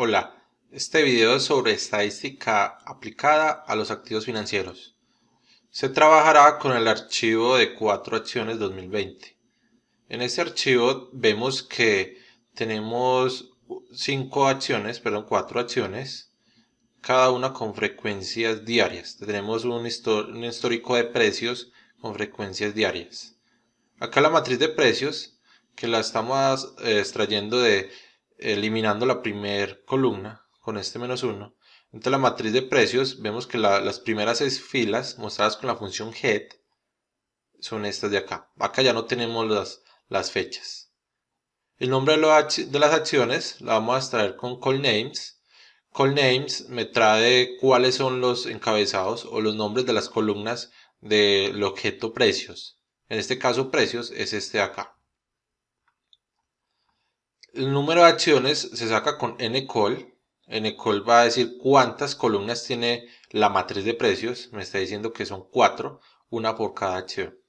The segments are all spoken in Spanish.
Hola, este video es sobre estadística aplicada a los activos financieros. Se trabajará con el archivo de 4 acciones 2020. En este archivo vemos que tenemos 4 acciones, cada una con frecuencias diarias. Tenemos un histórico de precios con frecuencias diarias. Acá la matriz de precios, que la estamos extrayendo eliminando la primera columna con este menos 1. Entonces la matriz de precios, vemos que las primeras 6 filas mostradas con la función head son estas de acá. Acá ya no tenemos las fechas. El nombre de las acciones la vamos a extraer con call names. Call names me trae cuáles son los encabezados o los nombres de las columnas del objeto precios. En este caso precios es este de acá. El número de acciones se saca con ncall. Ncall va a decir cuántas columnas tiene la matriz de precios. Me está diciendo que son 4, una por cada acción.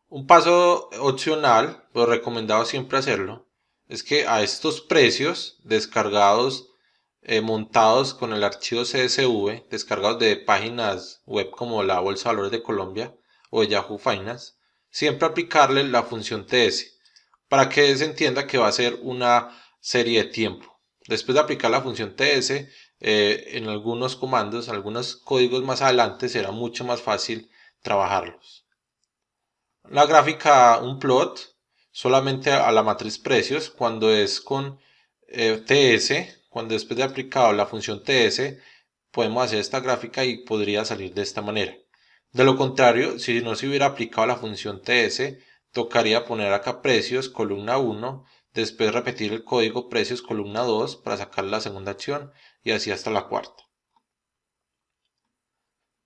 Un paso opcional, pero recomendado siempre hacerlo, es que a estos precios descargados, montados con el archivo CSV, descargados de páginas web como la Bolsa de Valores de Colombia o de Yahoo Finance, siempre aplicarle la función TS para que se entienda que va a ser una serie de tiempo. Después de aplicar la función TS, en algunos comandos, algunos códigos más adelante será mucho más fácil trabajarlos. La gráfica, un plot, solamente a la matriz precios, cuando es con TS, cuando después de aplicado la función TS, podemos hacer esta gráfica y podría salir de esta manera. De lo contrario, si no se hubiera aplicado la función TS, tocaría poner acá precios, columna 1, después repetir el código precios, columna 2, para sacar la segunda acción y así hasta la cuarta.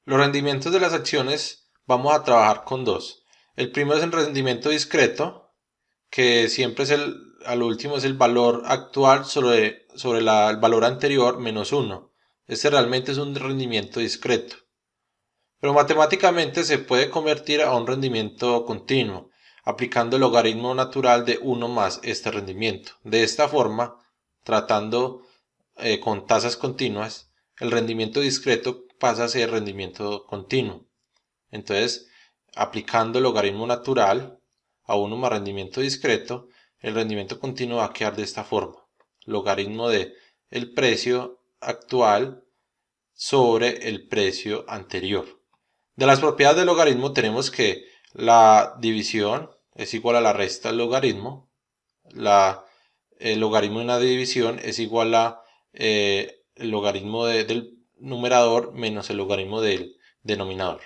Los rendimientos de las acciones vamos a trabajar con dos. El primero es el rendimiento discreto, que siempre es al último es el valor actual sobre el valor anterior menos 1. Este realmente es un rendimiento discreto. Pero matemáticamente se puede convertir a un rendimiento continuo, aplicando el logaritmo natural de 1 más este rendimiento. De esta forma, tratando con tasas continuas, el rendimiento discreto pasa a ser rendimiento continuo. Entonces, aplicando el logaritmo natural a 1 más rendimiento discreto, el rendimiento continuo va a quedar de esta forma. Logaritmo de el precio actual sobre el precio anterior. De las propiedades del logaritmo tenemos que la división es igual a la resta del logaritmo. El logaritmo de una división es igual a el logaritmo del numerador menos el logaritmo del denominador.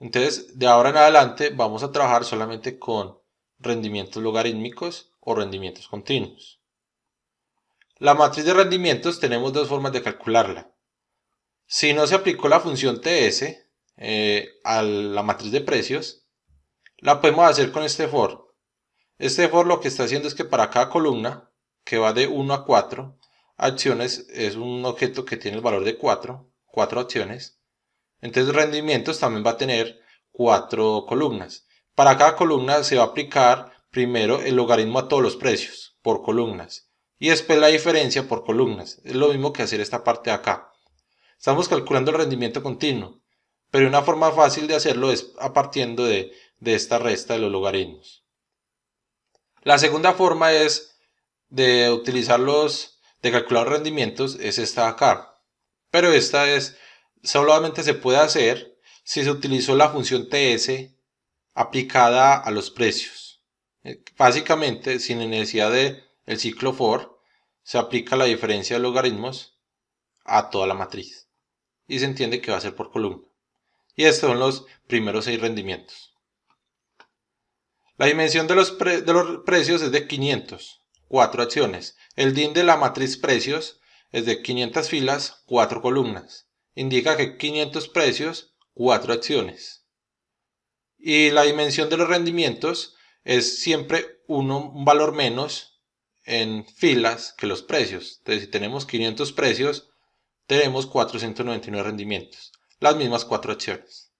Entonces, de ahora en adelante vamos a trabajar solamente con rendimientos logarítmicos o rendimientos continuos. La matriz de rendimientos tenemos dos formas de calcularla. Si no se aplicó la función TS a la matriz de precios, la podemos hacer con este for. Este for lo que está haciendo es que para cada columna, que va de 1 a 4, acciones es un objeto que tiene el valor de 4 acciones. Entonces rendimientos también va a tener 4 columnas. Para cada columna se va a aplicar primero el logaritmo a todos los precios por columnas y después la diferencia por columnas. Es lo mismo que hacer esta parte de acá. Estamos calculando el rendimiento continuo, pero una forma fácil de hacerlo es a partiendo de esta resta de los logaritmos. La segunda forma es de de calcular rendimientos, es esta de acá. Pero esta solamente se puede hacer si se utilizó la función TS aplicada a los precios. Básicamente, sin necesidad del ciclo for, se aplica la diferencia de logaritmos a toda la matriz. Y se entiende que va a ser por columna. Y estos son los primeros 6 rendimientos. La dimensión de los precios es de 500, 4 acciones. El DIN de la matriz precios es de 500 filas, 4 columnas. Indica que 500 precios, 4 acciones. Y la dimensión de los rendimientos es siempre un valor menos en filas que los precios. Entonces, si tenemos 500 precios, tenemos 499 rendimientos. Las mismas 4 acciones.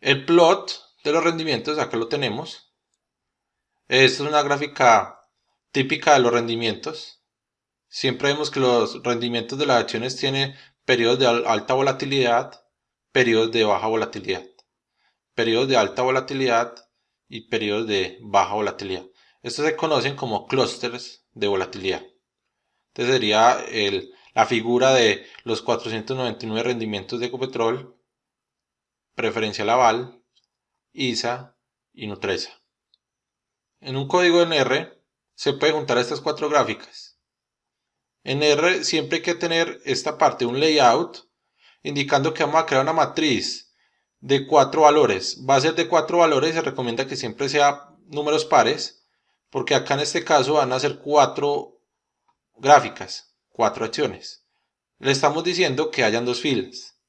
El plot de los rendimientos, acá lo tenemos. Esta es una gráfica típica de los rendimientos. Siempre vemos que los rendimientos de las acciones tienen periodos de alta volatilidad, periodos de baja volatilidad, periodos de alta volatilidad y periodos de baja volatilidad. Estos se conocen como clústeres de volatilidad. Entonces sería la figura de los 499 rendimientos de Ecopetrol, Preferencial Aval, ISA y Nutresa. En un código en R se puede juntar estas cuatro gráficas. En R siempre hay que tener esta parte, un layout, indicando que vamos a crear una matriz de 4 valores. Va a ser de 4 valores y se recomienda que siempre sea números pares, porque acá en este caso van a ser 4 gráficas, 4 acciones. Le estamos diciendo que hayan 2 filas.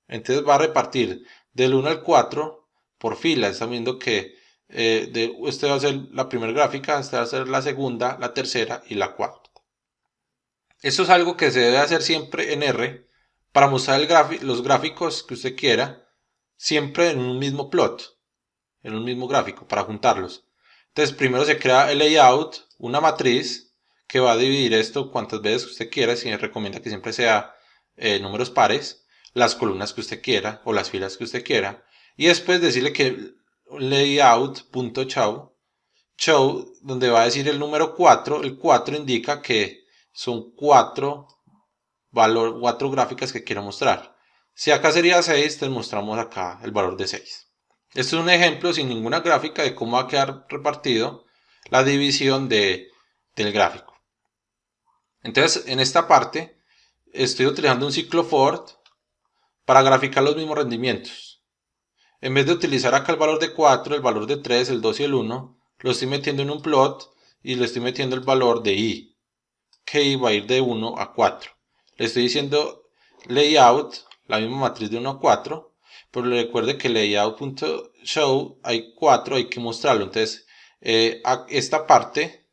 Entonces va a repartir del 1 al 4 por filas. Estamos viendo que este va a ser la primera gráfica, esta va a ser la segunda, la tercera y la cuarta. Esto es algo que se debe hacer siempre en R para mostrar los gráficos que usted quiera, siempre en un mismo plot, en un mismo gráfico, para juntarlos. Entonces primero se crea el layout, una matriz que va a dividir esto cuantas veces usted quiera, si recomienda que siempre sea números pares, las columnas que usted quiera o las filas que usted quiera, y después decirle que layout.show, donde va a decir el número 4, el 4 indica que son 4 gráficas que quiero mostrar. Si acá sería 6, entonces mostramos acá el valor de 6. Este es un ejemplo sin ninguna gráfica de cómo va a quedar repartido la división del gráfico. Entonces, en esta parte estoy utilizando un ciclo Ford para graficar los mismos rendimientos. En vez de utilizar acá el valor de 4, el valor de 3, el 2 y el 1, lo estoy metiendo en un plot y le estoy metiendo el valor de I, que I va a ir de 1 a 4. Le estoy diciendo layout, la misma matriz de 1 a 4, pero recuerde que layout.show hay 4, hay que mostrarlo. Entonces, esta parte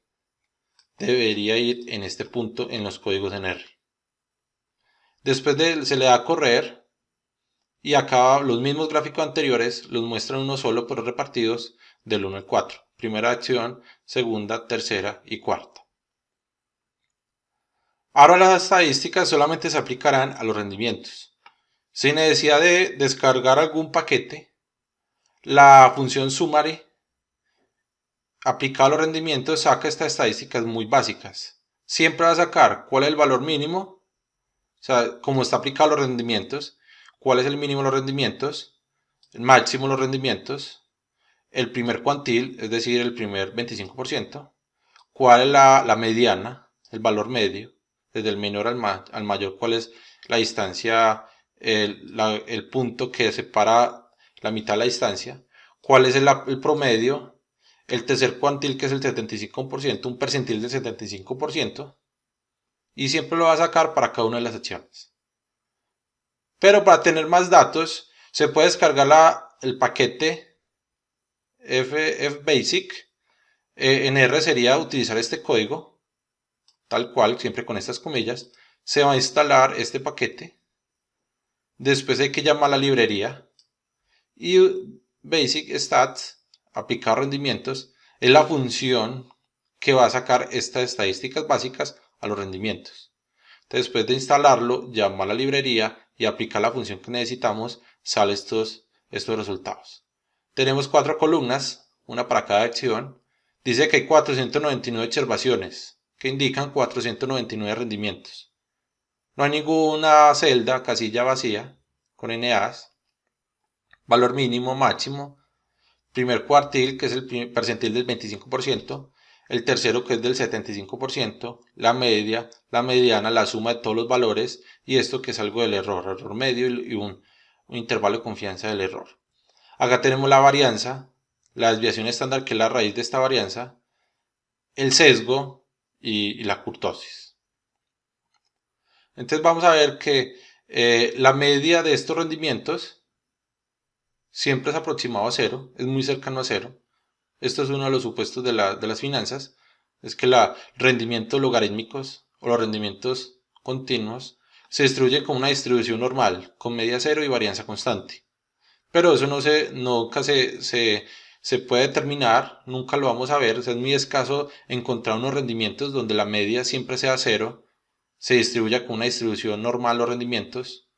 debería ir en este punto en los códigos en R. Después se le da a correr y acá los mismos gráficos anteriores los muestran uno solo, pero repartidos del 1 al 4. Primera acción, segunda, tercera y cuarta. Ahora las estadísticas solamente se aplicarán a los rendimientos. Sin necesidad de descargar algún paquete, la función summary aplicada a los rendimientos saca estas estadísticas muy básicas. Siempre va a sacar cuál es el valor mínimo, o sea, cómo está aplicado a los rendimientos, cuál es el mínimo de los rendimientos, el máximo de los rendimientos, el primer cuantil, es decir, el primer 25%, cuál es la mediana, el valor medio, desde el menor al mayor, cuál es la distancia, el punto que separa la mitad de la distancia, cuál es el promedio, el tercer cuantil que es el 75%, un percentil del 75%, y siempre lo va a sacar para cada una de las acciones. Pero para tener más datos, se puede descargar el paquete FBasic. En R sería utilizar este código, tal cual, siempre con estas comillas. Se va a instalar este paquete. Después hay que llamar a la librería. Y Basic Stats, aplicar rendimientos, es la función que va a sacar estas estadísticas básicas a los rendimientos. Entonces, después de instalarlo, llama a la librería y aplica la función que necesitamos, salen estos resultados. Tenemos 4 columnas, una para cada acción. Dice que hay 499 observaciones que indican 499 rendimientos. No hay ninguna celda, casilla vacía con NAs. Valor mínimo, máximo. Primer cuartil, que es el percentil del 25%. El tercero, que es del 75%. La media, la mediana, la suma de todos los valores. Y esto que es algo del error medio y un intervalo de confianza del error. Acá tenemos la varianza, la desviación estándar, que es la raíz de esta varianza, el sesgo y la kurtosis. Entonces vamos a ver que la media de estos rendimientos siempre es aproximado a cero, es muy cercano a cero. Esto es uno de los supuestos de las finanzas, es que los rendimientos logarítmicos o los rendimientos continuos se distribuyen con una distribución normal, con media cero y varianza constante. Pero eso nunca se se puede determinar, nunca lo vamos a ver, o sea, es muy escaso encontrar unos rendimientos donde la media siempre sea cero, se distribuya con una distribución normal los rendimientos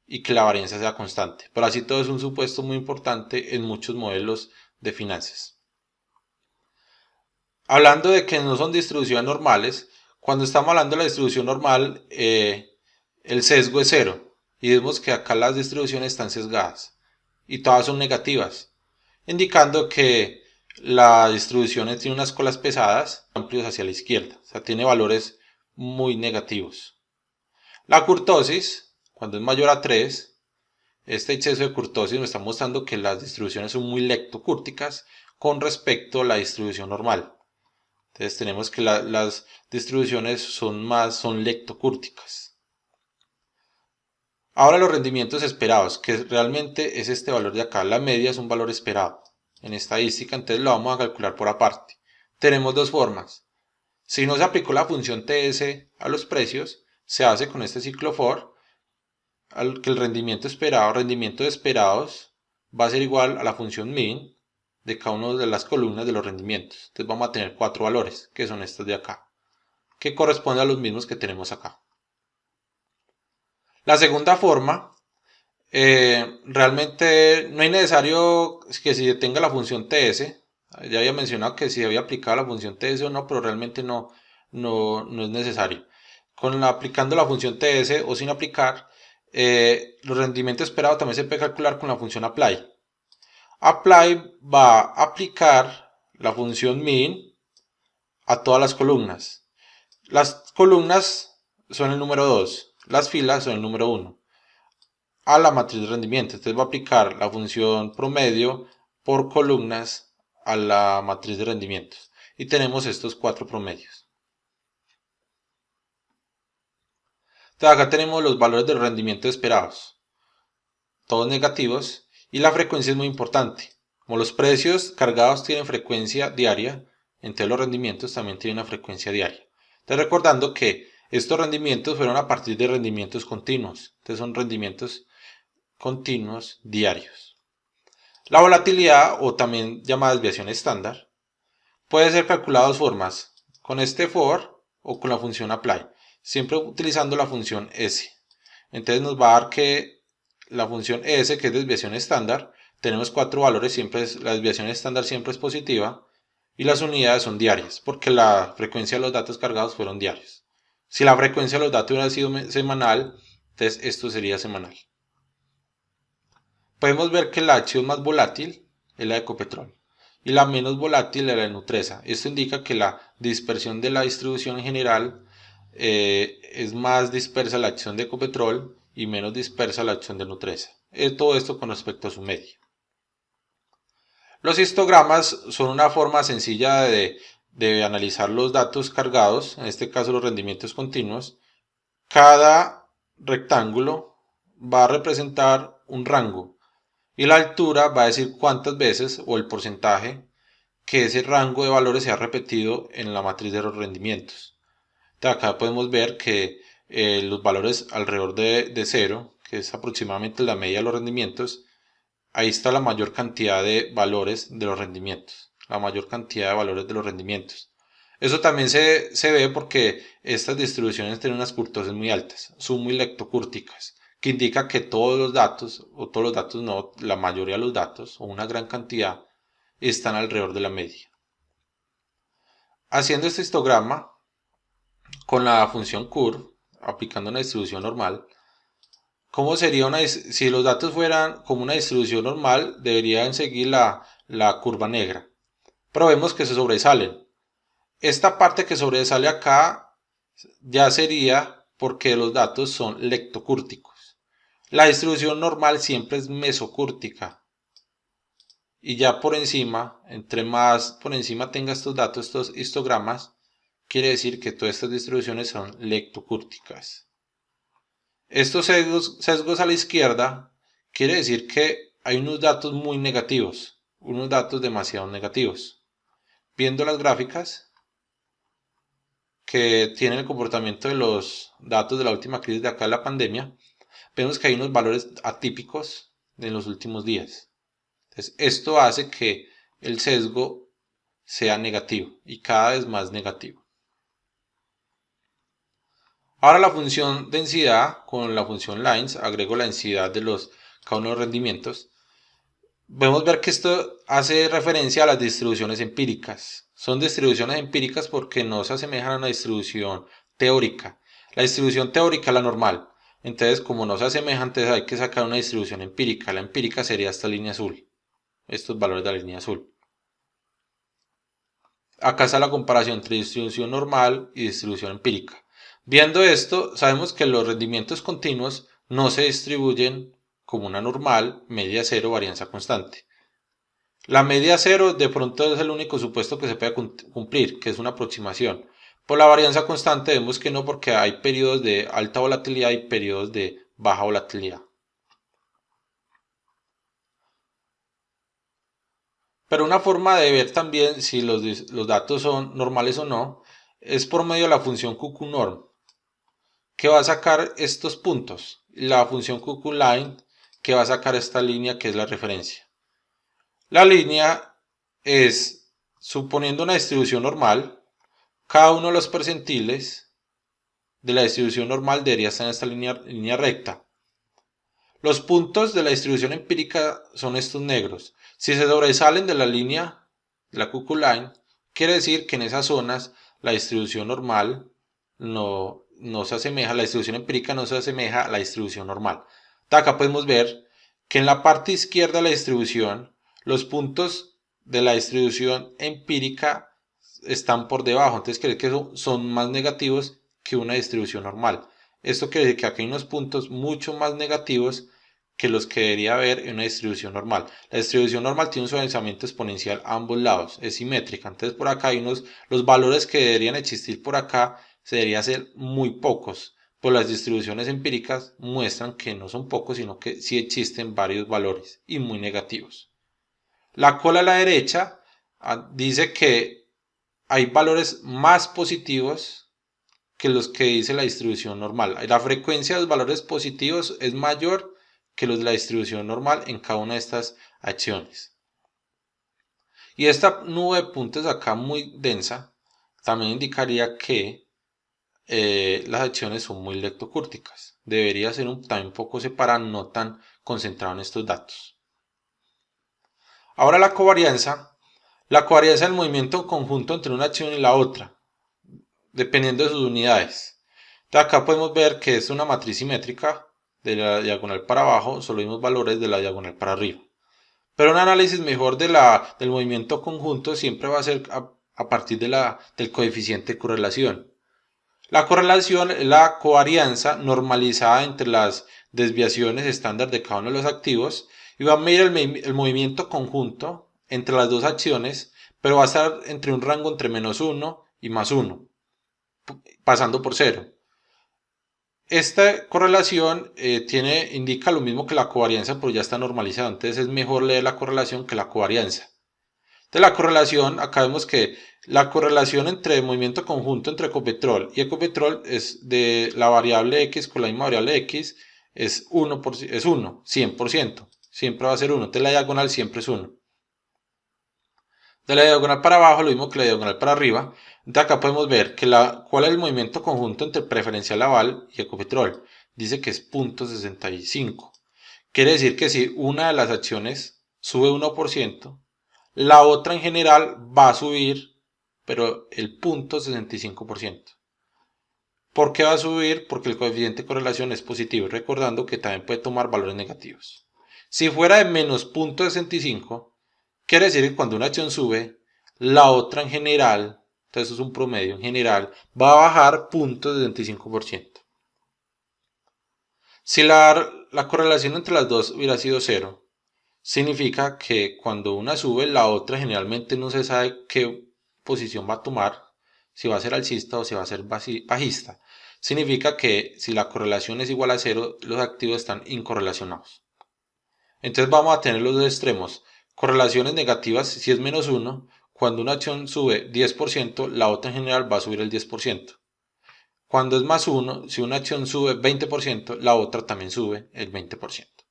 y que la varianza sea constante. Pero así todo es un supuesto muy importante en muchos modelos de finanzas. Hablando de que no son distribuciones normales, cuando estamos hablando de la distribución normal, el sesgo es cero. Y vemos que acá las distribuciones están sesgadas y todas son negativas, indicando que la distribución tiene unas colas pesadas amplios hacia la izquierda, o sea, tiene valores muy negativos. La kurtosis, cuando es mayor a 3, este exceso de kurtosis nos está mostrando que las distribuciones son muy leptocúrticas con respecto a la distribución normal. Entonces tenemos que las distribuciones son leptocúrticas. Ahora los rendimientos esperados, que realmente es este valor de acá. La media es un valor esperado en estadística, entonces lo vamos a calcular por aparte. Tenemos dos formas. Si no se aplicó la función TS a los precios, se hace con este ciclo for, al que el rendimiento esperado, rendimiento de esperados, va a ser igual a la función min de cada una de las columnas de los rendimientos. Entonces vamos a tener 4 valores, que son estos de acá, que corresponden a los mismos que tenemos acá. La segunda forma, realmente no es necesario que se tenga la función TS. Ya había mencionado que si había aplicado la función TS o no, pero realmente no es necesario. Aplicando la función TS o sin aplicar, los rendimientos esperados también se puede calcular con la función apply. Apply va a aplicar la función min a todas las columnas. Las columnas son el número 2, las filas son el número 1. A la matriz de rendimiento, entonces va a aplicar la función promedio por columnas a la matriz de rendimientos. Y tenemos estos 4 promedios. Entonces acá tenemos los valores de rendimiento esperados, todos negativos, y la frecuencia es muy importante. Como los precios cargados tienen frecuencia diaria, entonces los rendimientos también tienen una frecuencia diaria. Entonces recordando que estos rendimientos fueron a partir de rendimientos continuos, entonces son rendimientos continuos diarios. La volatilidad, o también llamada desviación estándar, puede ser calculada de dos formas, con este for o con la función apply, siempre utilizando la función s. Entonces nos va a dar que la función s, que es desviación estándar, tenemos 4 valores, la desviación estándar siempre es positiva, y las unidades son diarias, porque la frecuencia de los datos cargados fueron diarios. Si la frecuencia de los datos hubiera sido semanal, entonces esto sería semanal. Podemos ver que la acción más volátil es la de Ecopetrol y la menos volátil es la de Nutresa. Esto indica que la dispersión de la distribución en general es más dispersa la acción de Ecopetrol y menos dispersa la acción de Nutresa. Todo esto con respecto a su media. Los histogramas son una forma sencilla de analizar los datos cargados, en este caso los rendimientos continuos. Cada rectángulo va a representar un rango y la altura va a decir cuántas veces o el porcentaje que ese rango de valores se ha repetido en la matriz de los rendimientos. Entonces acá podemos ver que los valores alrededor de 0, que es aproximadamente la media de los rendimientos, ahí está la mayor cantidad de valores de los rendimientos. La mayor cantidad de valores de los rendimientos. Eso también se ve porque estas distribuciones tienen unas kurtosis muy altas, son muy leptocúrticas, que indica que todos los datos, o todos los datos no, la mayoría de los datos, o una gran cantidad, están alrededor de la media. Haciendo este histograma con la función curve, aplicando una distribución normal, ¿cómo sería si los datos fueran como una distribución normal? Deberían seguir la curva negra, pero vemos que se sobresalen. Esta parte que sobresale acá ya sería porque los datos son leptocúrticos. La distribución normal siempre es mesocúrtica. Y ya por encima, entre más por encima tenga estos datos, estos histogramas, quiere decir que todas estas distribuciones son leptocúrticas. Estos sesgos a la izquierda quiere decir que hay unos datos muy negativos, unos datos demasiado negativos. Viendo las gráficas que tienen el comportamiento de los datos de la última crisis de acá de la pandemia, vemos que hay unos valores atípicos en los últimos días. Entonces, esto hace que el sesgo sea negativo y cada vez más negativo. Ahora la función densidad con la función lines, agrego la densidad de cada uno de los rendimientos. Podemos ver que esto hace referencia a las distribuciones empíricas. Son distribuciones empíricas porque no se asemejan a una distribución teórica. La distribución teórica es la normal. Entonces, como no se asemeja, entonces hay que sacar una distribución empírica. La empírica sería esta línea azul. Estos valores de la línea azul. Acá está la comparación entre distribución normal y distribución empírica. Viendo esto, sabemos que los rendimientos continuos no se distribuyen como una normal, media cero, varianza constante. La media cero de pronto es el único supuesto que se puede cumplir, que es una aproximación. Por la varianza constante vemos que no, porque hay periodos de alta volatilidad y periodos de baja volatilidad. Pero una forma de ver también si los datos son normales o no es por medio de la función QQ-norm, que va a sacar estos puntos. La función QQ-line, que va a sacar esta línea que es la referencia. La línea es, suponiendo una distribución normal, cada uno de los percentiles de la distribución normal debería estar en esta línea recta. Los puntos de la distribución empírica son estos negros. Si se sobresalen de la línea, la QQ-line, quiere decir que en esas zonas la distribución normal no se asemeja, la distribución empírica no se asemeja a la distribución normal. De acá podemos ver que en la parte izquierda de la distribución, los puntos de la distribución empírica están por debajo, entonces quiere decir que son más negativos que una distribución normal. Esto quiere decir que aquí hay unos puntos mucho más negativos que los que debería haber en una distribución normal. La distribución normal tiene un suavizamiento exponencial a ambos lados, es simétrica. Entonces por acá hay los valores que deberían existir por acá se deberían ser muy pocos. Pues las distribuciones empíricas muestran que no son pocos, sino que sí existen varios valores y muy negativos. La cola a la derecha dice que hay valores más positivos que los que dice la distribución normal. La frecuencia de los valores positivos es mayor que los de la distribución normal en cada una de estas acciones. Y esta nube de puntos acá muy densa también indicaría que las acciones son muy leptocúrticas. Debería ser también un poco separado, no tan concentrado en estos datos. Ahora la covarianza. La covarianza del movimiento conjunto entre una acción y la otra, dependiendo de sus unidades. De acá podemos ver que es una matriz simétrica. De la diagonal para abajo son los mismos valores de la diagonal para arriba. Pero un análisis mejor del movimiento conjunto siempre va a ser a partir del coeficiente de correlación. La correlación es la covarianza normalizada entre las desviaciones estándar de cada uno de los activos y va a medir el movimiento conjunto entre las dos acciones, pero va a estar entre un rango entre -1 y +1, pasando por 0. Esta correlación indica lo mismo que la covarianza, pero ya está normalizada. Entonces es mejor leer la correlación que la covarianza. Entonces la correlación, acá vemos que la correlación entre el movimiento conjunto entre Ecopetrol y Ecopetrol es de la variable X con la misma variable X, es 1, 100%. Siempre va a ser 1. Entonces la diagonal siempre es 1. De la diagonal para abajo, lo mismo que la diagonal para arriba. Entonces acá podemos ver que cuál es el movimiento conjunto entre Preferencial Aval y Ecopetrol. Dice que es 0.65. Quiere decir que si una de las acciones sube 1%, la otra en general va a subir, pero el 0.65%. ¿Por qué va a subir? Porque el coeficiente de correlación es positivo, recordando que también puede tomar valores negativos. Si fuera de menos 0.65, quiere decir que cuando una acción sube, la otra en general, entonces es un promedio en general, va a bajar 0.65%. Si la correlación entre las dos hubiera sido 0, significa que cuando una sube, la otra generalmente no se sabe qué posición va a tomar, si va a ser alcista o si va a ser bajista. Significa que si la correlación es igual a 0, los activos están incorrelacionados. Entonces vamos a tener los dos extremos. Correlaciones negativas si es -1, cuando una acción sube 10%, la otra en general va a subir el 10%. Cuando es +1, si una acción sube 20%, la otra también sube el 20%.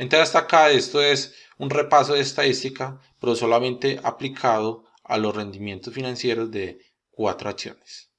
Entonces hasta acá esto es un repaso de estadística, pero solamente aplicado a los rendimientos financieros de 4 acciones.